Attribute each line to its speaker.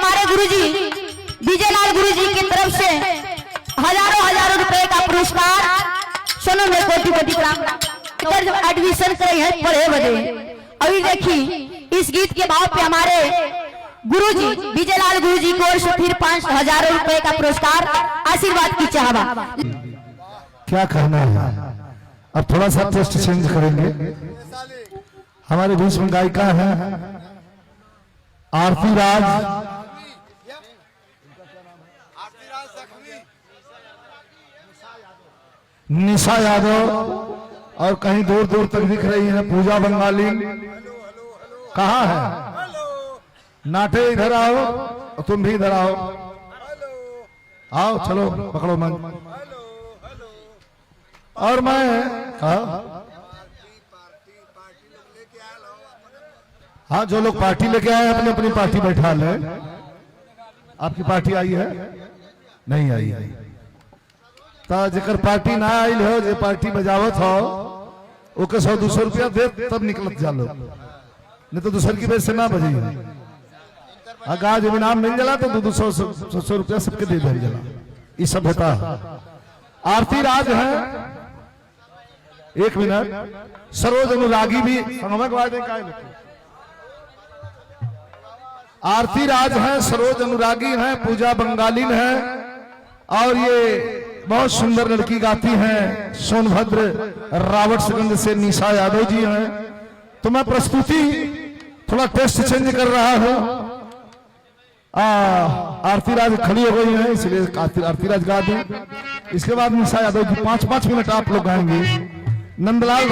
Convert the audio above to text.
Speaker 1: हमारे गुरुजी विजयलाल गुरुजी की तरफ से हजारों रुपए का पुरस्कार। सुनो मेरे कोटि प्रणाम। जब एडमिशन करे हैं पढ़े बदे अभी देखी इस गीत के भाव पे हमारे गुरुजी विजयलाल गुरुजी की ओर से फिर 5,000 रुपए का पुरस्कार आशीर्वाद की चाहवा।
Speaker 2: क्या कहना है, अब थोड़ा सा टेस्ट चेंज करेंगे। हमारे बीच में गायिका है आरती राज, निशा यादव, और कहीं दूर दूर तक दिख रही है पूजा बंगाली। कहाँ है? नाटे इधर आओ, तुम भी इधर आओ। आओ चलो पकड़ो मन। और मैं हाँ, जो लोग पार्टी लेके आए अपनी अपनी पार्टी बैठा ले। आपकी पार्टी आई है? नहीं आई है तो जेकर पार्टी ना आई हो, जो पार्टी बजावत हो ओके 100-200 रुपया दे तब निकलत जा लो, नहीं तो दूसर की वजह से ना बजी। अगर जब इनाम मिल जाला तो 200 रुपया सबके दे दिया जाला। ये सभ्यता। आरती राज है, एक मिनट। सरोज अनुरागी भी आरती राज है, सरोज अनुरागी है, पूजा बंगालीन है, और ये बहुत सुंदर लड़की गाती हैं। सोनभद्र रावटसगंज से निशा यादव जी हैं। तो मैं प्रस्तुति थोड़ा टेस्ट चेंज कर रहा हूं। आरती राज खड़ी हो गई है, इसलिए आरती राज गा दें। इसके बाद निशा यादव जी 5-5 मिनट आप लोग गाएंगे। नंदलाल